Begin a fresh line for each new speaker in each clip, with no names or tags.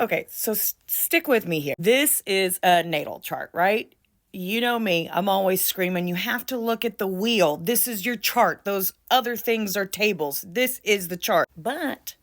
Okay, so stick with me here. This is a natal chart, right? You know me, I'm always screaming, you have to look at the wheel. This is your chart. Those other things are tables. This is the chart. But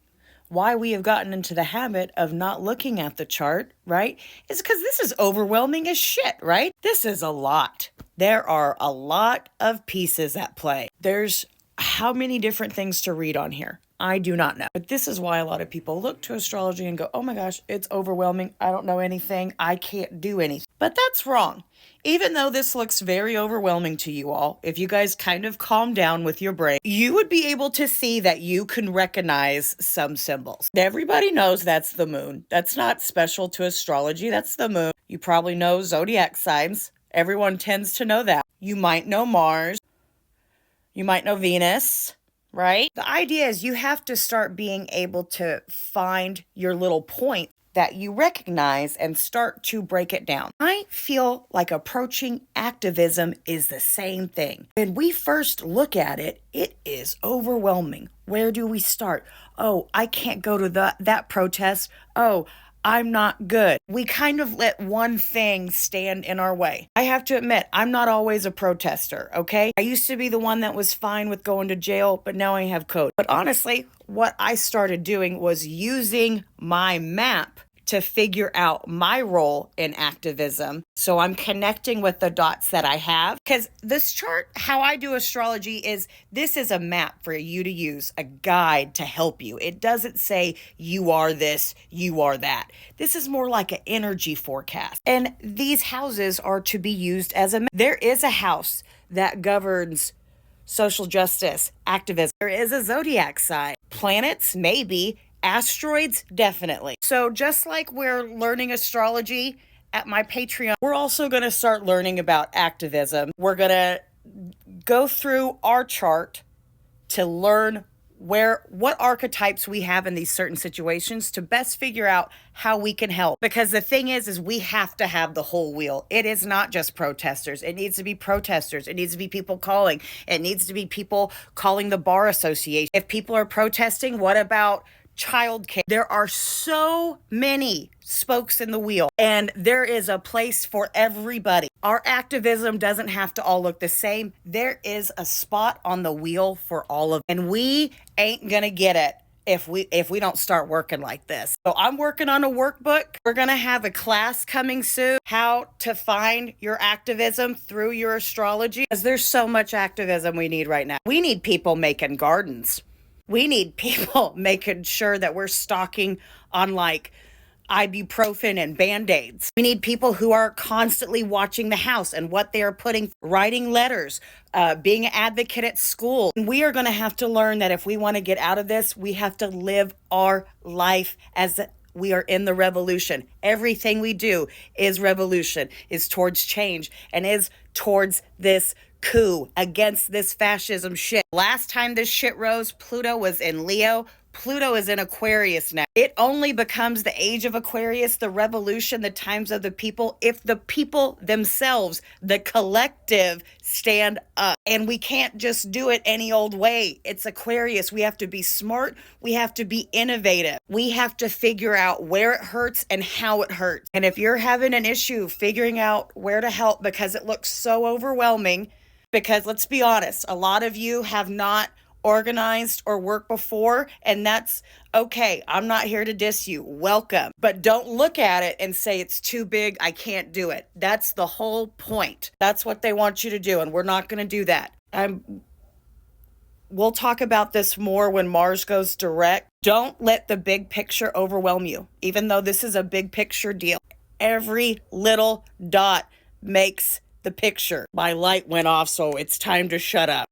why we have gotten into the habit of not looking at the chart, right, is because this is overwhelming as shit, right? This is a lot. There are a lot of pieces at play. There's how many different things to read on here? I do not know. But this is why a lot of people look to astrology and go, oh my gosh, it's overwhelming. I don't know anything. I can't do anything. But that's wrong. Even though this looks very overwhelming to you all, if you guys kind of calm down with your brain, you would be able to see that you can recognize some symbols. Everybody knows that's the moon. That's not special to astrology. That's the moon. You probably know zodiac signs. Everyone tends to know that. You might know Mars. You might know Venus, right? The idea is you have to start being able to find your little point that you recognize and start to break it down. I feel like approaching activism is the same thing. When we first look at it, it is overwhelming. Where do we start? Oh, I can't go to that protest. Oh, I'm not good. We kind of let one thing stand in our way. I have to admit, I'm not always a protester, okay? I used to be the one that was fine with going to jail, but now I have code. But honestly, what I started doing was using my map to figure out my role in activism. So I'm connecting with the dots that I have. Because this chart, how I do astrology is, this is a map for you to use, a guide to help you. It doesn't say you are this, you are that. This is more like an energy forecast. And these houses are to be used as a map. There is a house that governs social justice, activism. There is a zodiac sign. Planets, maybe. Asteroids, definitely. So just like we're learning astrology at my Patreon, we're also going to start learning about activism. We're going to go through our chart to learn what archetypes we have in these certain situations to best figure out how we can help. Because the thing is we have to have the whole wheel. It is not just protesters. It needs to be protesters. It needs to be people calling. It needs to be people calling the bar association. If people are protesting, what about childcare? There are so many spokes in the wheel, and there is a place for everybody. Our activism doesn't have to all look the same. There is a spot on the wheel for all of them, and we ain't gonna get it if we don't start working like this. So I'm working on a workbook. We're gonna have a class coming soon, how to find your activism through your astrology, because there's so much activism we need right now. We need people making gardens. We need people making sure that we're stocking on like ibuprofen and Band-Aids. We need people who are constantly watching the house and what they are putting, writing letters, being an advocate at school. And we are going to have to learn that if we want to get out of this, we have to live our life as we are in the revolution. Everything we do is revolution, is towards change, and is towards this coup against this fascism shit. Last time this shit rose, Pluto was in Leo. Pluto is in Aquarius now. It only becomes the age of Aquarius, the revolution, the times of the people, if the people themselves, the collective, stand up. And we can't just do it any old way. It's Aquarius. We have to be smart. We have to be innovative. We have to figure out where it hurts and how it hurts. And if you're having an issue figuring out where to help because it looks so overwhelming, because let's be honest, a lot of you have not organized or worked before, and that's okay. I'm not here to diss you. Welcome. But don't look at it and say it's too big, I can't do it. That's the whole point. That's what they want you to do, and we're not going to do that. We'll talk about this more when Mars goes direct. Don't let the big picture overwhelm you, even though this is a big picture deal. Every little dot makes the picture. My light went off, so it's time to shut up.